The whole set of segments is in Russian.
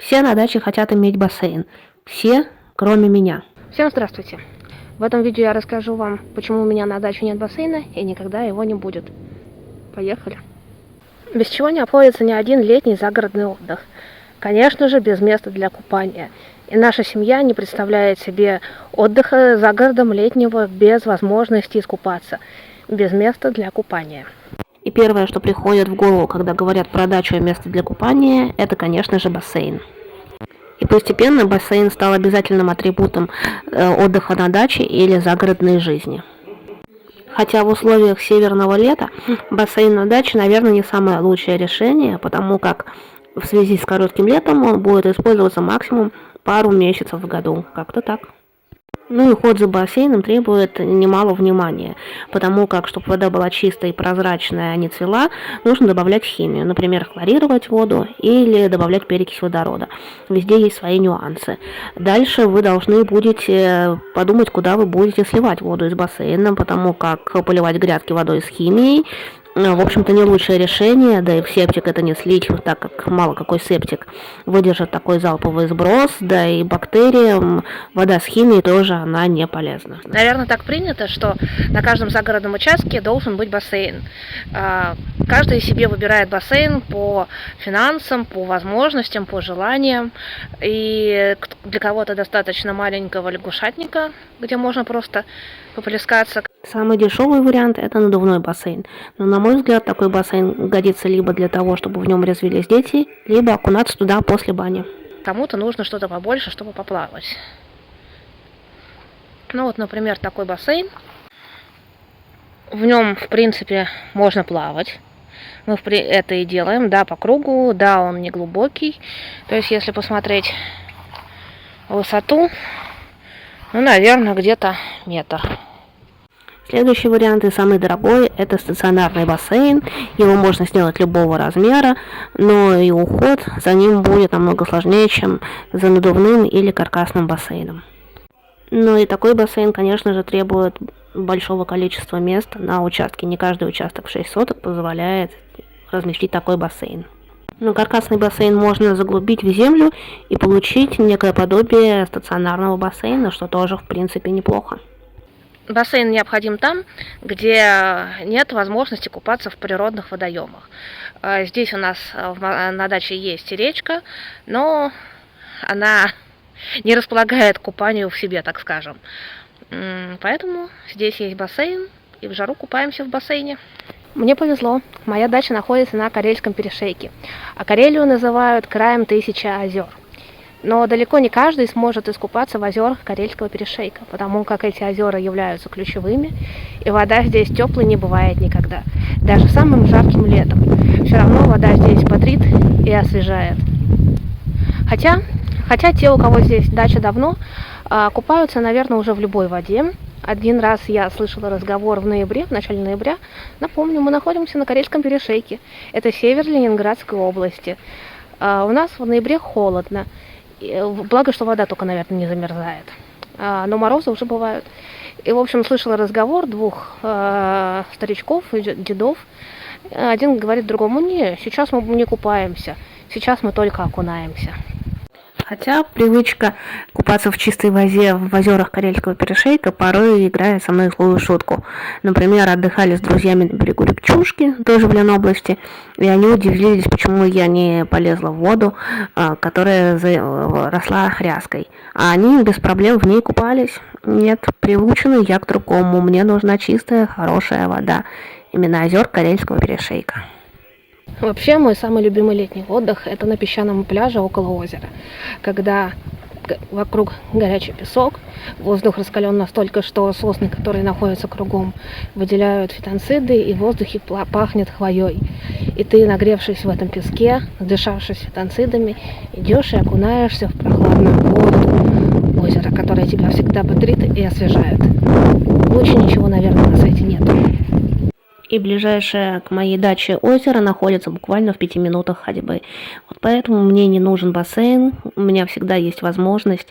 Все на даче хотят иметь бассейн. Все, кроме меня. Всем здравствуйте! В этом видео я расскажу вам, почему у меня на даче нет бассейна и никогда его не будет. Поехали! Без чего не обходится ни один летний загородный отдых. Конечно же, без места для купания. И наша семья не представляет себе отдыха за городом летнего без возможности искупаться, без места для купания. И первое, что приходит в голову, когда говорят про дачу и место для купания, это, конечно же, бассейн. И постепенно бассейн стал обязательным атрибутом отдыха на даче или загородной жизни. Хотя в условиях северного лета бассейн на даче, наверное, не самое лучшее решение, потому как в связи с коротким летом он будет использоваться максимум пару месяцев в году. Как-то так. Ну и уход за бассейном требует немало внимания, потому как, чтобы вода была чистая и прозрачная, а не цвела, нужно добавлять химию, например, хлорировать воду или добавлять перекись водорода. Везде есть свои нюансы. Дальше вы должны будете подумать, куда вы будете сливать воду из бассейна, потому как поливать грядки водой с химией, в общем-то, не лучшее решение, да и в септик это не слить, так как мало какой септик выдержит такой залповый сброс, да и бактериям вода с химией тоже она не полезна. Наверное, так принято, что на каждом загородном участке должен быть бассейн. Каждый себе выбирает бассейн по финансам, по возможностям, по желаниям. И для кого-то достаточно маленького лягушатника, где можно просто поплескаться. Самый дешевый вариант – это надувной бассейн. Но, на мой взгляд, такой бассейн годится либо для того, чтобы в нем резвились дети, либо окунаться туда после бани. Кому-то нужно что-то побольше, чтобы поплавать. Ну вот, например, такой бассейн. В нем, в принципе, можно плавать. Мы это и делаем, да, по кругу, да, он не глубокий. То есть, если посмотреть высоту, ну, наверное, где-то метр. Следующий вариант и самый дорогой – это стационарный бассейн. Его можно сделать любого размера, но и уход за ним будет намного сложнее, чем за надувным или каркасным бассейном. Ну и такой бассейн, конечно же, требует большого количества мест на участке. Не каждый участок в 6 соток позволяет разместить такой бассейн. Но каркасный бассейн можно заглубить в землю и получить некое подобие стационарного бассейна, что тоже, в принципе, неплохо. Бассейн необходим там, где нет возможности купаться в природных водоемах. Здесь у нас на даче есть речка, но она не располагает к купанию в себе, так скажем. Поэтому здесь есть бассейн, и в жару купаемся в бассейне. Мне повезло, моя дача находится на Карельском перешейке, а Карелию называют краем 1000 озер. Но далеко не каждый сможет искупаться в озерах Карельского перешейка, потому как эти озера являются ключевыми, и вода здесь теплой не бывает никогда, даже самым жарким летом. Все равно вода здесь бодрит и освежает. Хотя те, у кого здесь дача давно, купаются, наверное, уже в любой воде. Один раз я слышала разговор в начале ноября. Напомню, мы находимся на Карельском перешейке. Это север Ленинградской области. У нас в ноябре холодно. Благо, что вода только, наверное, не замерзает. Но морозы уже бывают. И, в общем, слышала разговор двух старичков, дедов. Один говорит другому: не, сейчас мы не купаемся, сейчас мы только окунаемся. Хотя привычка купаться в чистой воде в озерах Карельского перешейка порой играет со мной злую шутку. Например, отдыхали с друзьями на берегу Рябчушки, тоже в Ленобласти, и они удивились, почему я не полезла в воду, которая росла ряской. А они без проблем в ней купались. Нет, приучена я к другому, мне нужна чистая, хорошая вода. Именно озер Карельского перешейка. Вообще, мой самый любимый летний отдых – это на песчаном пляже около озера, когда вокруг горячий песок, воздух раскален настолько, что сосны, которые находятся кругом, выделяют фитонциды, и в воздухе пахнет хвоей. И ты, нагревшись в этом песке, дышавшись фитонцидами, идешь и окунаешься в прохладную воду озера, которое тебя всегда бодрит и освежает. Лучше ничего, наверное, на свете нет. И ближайшее к моей даче озеро находится буквально в 5 минутах ходьбы. Вот поэтому мне не нужен бассейн, у меня всегда есть возможность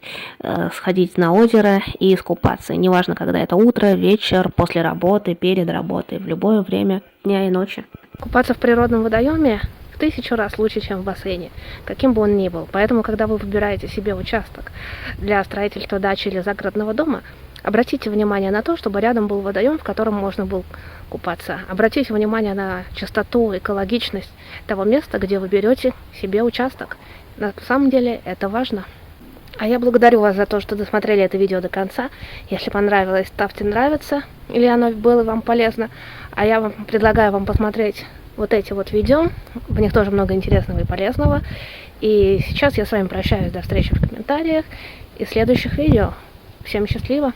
сходить на озеро и искупаться. Неважно, когда это утро, вечер, после работы, перед работой, в любое время дня и ночи. Купаться в природном водоеме 1000 раз лучше, чем в бассейне, каким бы он ни был. Поэтому, когда вы выбираете себе участок для строительства дачи или загородного дома, обратите внимание на то, чтобы рядом был водоем, в котором можно было купаться. Обратите внимание на чистоту, экологичность того места, где вы берете себе участок. На самом деле это важно. А я благодарю вас за то, что досмотрели это видео до конца. Если понравилось, ставьте нравится, или оно было вам полезно. А я вам предлагаю вам посмотреть вот эти вот видео. В них тоже много интересного и полезного. И сейчас я с вами прощаюсь. До встречи в комментариях и следующих видео. Всем счастливо!